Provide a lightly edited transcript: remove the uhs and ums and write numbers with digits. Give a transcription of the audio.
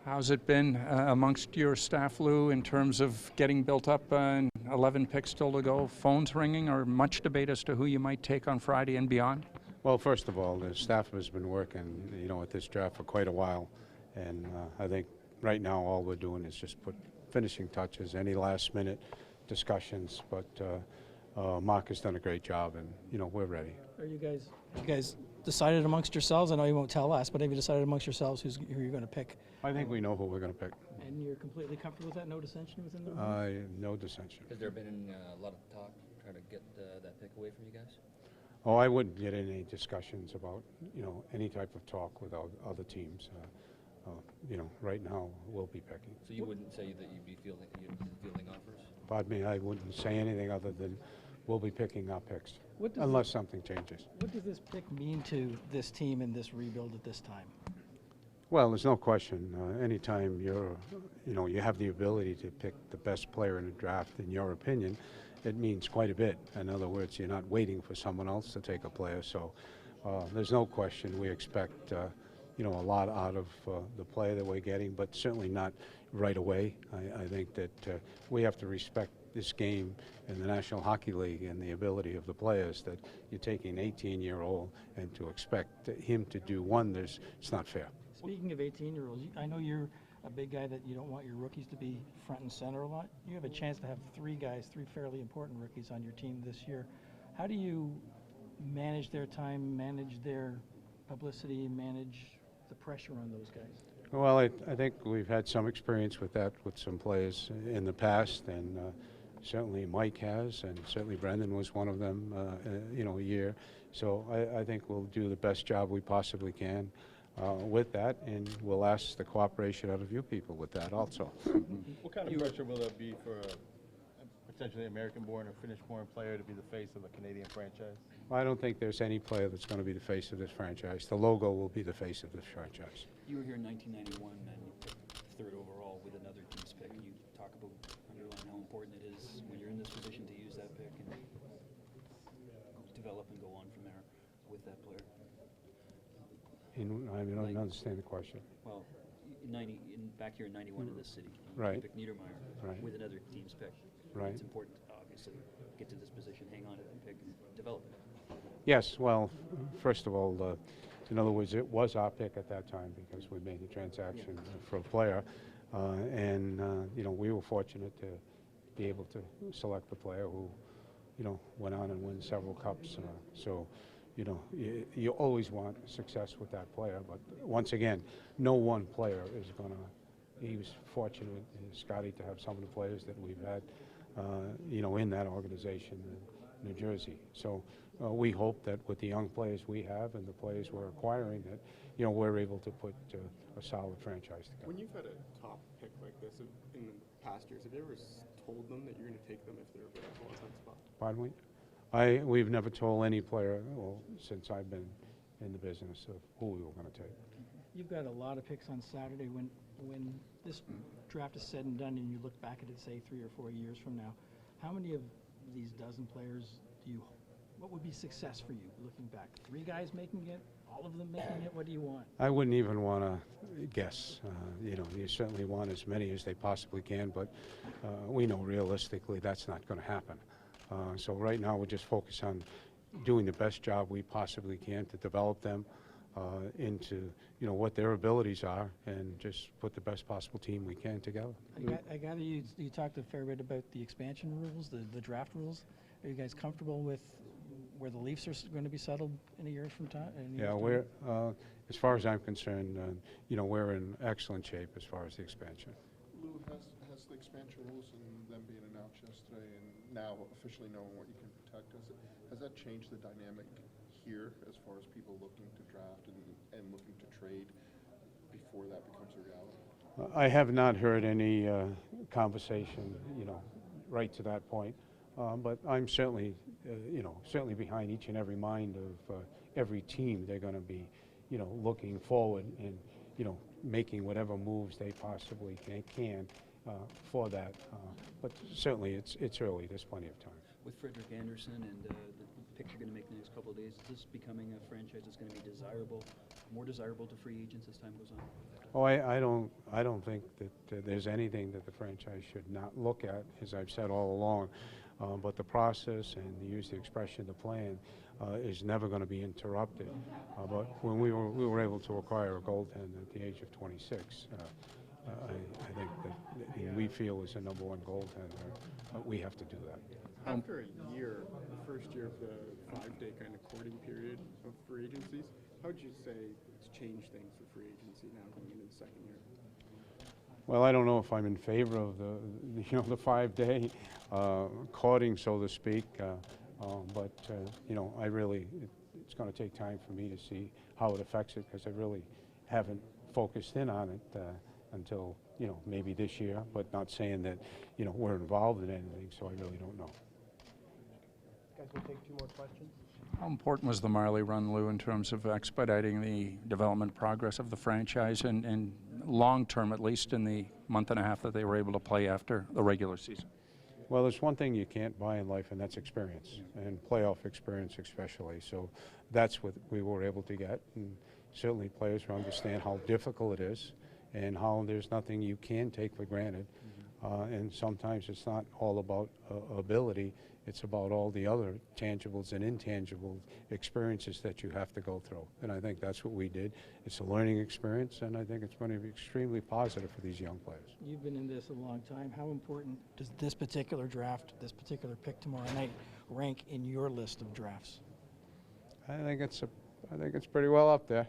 How's it been amongst your staff, Lou, in terms of getting built up and 11 picks still to go, phones ringing, or much debate as to who you might take on Friday and beyond? Well, first of all, the staff has been working, at this draft for quite a while, and I think right now all we're doing is just put finishing touches, any last-minute discussions. But Mark has done a great job, and we're ready. Are you guys decided amongst yourselves? I know you won't tell us, but have you decided amongst yourselves who you're going to pick? I think we know who we're going to pick. And you're completely comfortable with that? No dissension within the room? No dissension. Has there been a lot of talk trying to get that pick away from you guys? Oh, I wouldn't get in any discussions about any type of talk with other teams. Right now we'll be picking. So you wouldn't say that you'd be fielding offers? Pardon me, I wouldn't say anything other than we'll be picking our picks unless something changes. What does this pick mean to this team and this rebuild at this time? Well, there's no question. Anytime you have the ability to pick the best player in a draft, in your opinion, it means quite a bit. In other words, you're not waiting for someone else to take a player. So there's no question we expect a lot out of the player that we're getting, but certainly not right away. I think that we have to respect this game in the National Hockey League and the ability of the players, that you're taking an 18-year-old and to expect him to do wonders, it's not fair. Speaking of 18-year-olds, I know you're a big guy that you don't want your rookies to be front and center a lot. You have a chance to have three fairly important rookies on your team this year. How do you manage their time, manage their publicity, manage the pressure on those guys? Well, I think we've had some experience with that with some players in the past, and certainly Mike has, and certainly Brendan was one of them, a year. So I think we'll do the best job we possibly can with that, and we'll ask the cooperation out of you people with that also. What kind of pressure will there be for a potentially American-born or Finnish-born player to be the face of a Canadian franchise? I don't think there's any player that's going to be the face of this franchise. The logo will be the face of this franchise. You were here in 1991 and you picked third overall with another team's pick. You talk about, underline how important it is when you're in this position to use that pick and develop and go on from there with that player. I don't understand the question. Well, back here in 91 in this city, Right. you picked Niedermeyer Right. with another team's pick. Right. It's important to obviously get to this position, hang on to that pick, and develop it. Yes, well, first of all, in other words, it was our pick at that time because we made the transaction for a player, and we were fortunate to be able to select the player who, went on and win several cups. You always want success with that player, but once again, no one player is going to. He was fortunate, Scotty, to have some of the players that we've had, in that organization in New Jersey. So we hope that with the young players we have and the players we're acquiring, that we're able to put a solid franchise together. When you've had a top pick like this in the past years, have you ever told them that you're going to take them if they're available at that spot? Pardon me? We've never told any player, since I've been in the business, of who we were going to take. You've got a lot of picks on Saturday. When this draft is said and done and you look back at it, say, 3 or 4 years from now, how many of these dozen players what would be success for you looking back? 3 guys making it? All of them making it? What do you want? I wouldn't even want to guess. You certainly want as many as they possibly can, but we know realistically that's not going to happen. So right now we're just focused on doing the best job we possibly can to develop them into what their abilities are, and just put the best possible team we can together. I gather you talked a fair bit about the expansion rules, the draft rules. Are you guys comfortable with where the Leafs are going to be settled in a year from time? Yeah, we're as far as I'm concerned, we're in excellent shape as far as the expansion. Lou, has the expansion rules and them being announced yesterday and now officially knowing what you can protect, has that changed the dynamic here as far as people looking to draft and looking to trade before that becomes a reality? I have not heard any conversation, right to that point. But I'm certainly, certainly behind each and every mind of every team. They're going to be, looking forward and, making whatever moves they possibly can for that. But certainly it's early. There's plenty of time. With Frederick Anderson and the picks you're going to make in the next couple of days, is this becoming a franchise that's going to be desirable, more desirable to free agents as time goes on? Oh, I don't think that there's anything that the franchise should not look at, as I've said all along. But the process, and to use the expression, the plan, is never going to be interrupted. But when we were able to acquire a goaltender at the age of 26, I think that we feel as the #1 goaltender, we have to do that. After a year, the first year of the 5-day kind of courting period of free agencies, how would you say it's changed things for free agency now going into the second year? Well, I don't know if I'm in favor of the 5-day courting, so to speak, but I really, it's going to take time for me to see how it affects it, because I really haven't focused in on it until maybe this year, but not saying that we're involved in anything, so I really don't know. Guys, we'll take 2 more questions. How important was the Marley run, Lou, in terms of expediting the development progress of the franchise and long term, at least in the month and a half that they were able to play after the regular season? Well, there's one thing you can't buy in life, and that's experience, and playoff experience especially. So that's what we were able to get, and certainly players who understand how difficult it is and how there's nothing you can take for granted. And sometimes it's not all about ability, it's about all the other tangibles and intangible experiences that you have to go through. And I think that's what we did. It's a learning experience, and I think it's going to be extremely positive for these young players. You've been in this a long time. How important does this particular draft, this particular pick tomorrow night, rank in your list of drafts? I think it's pretty well up there.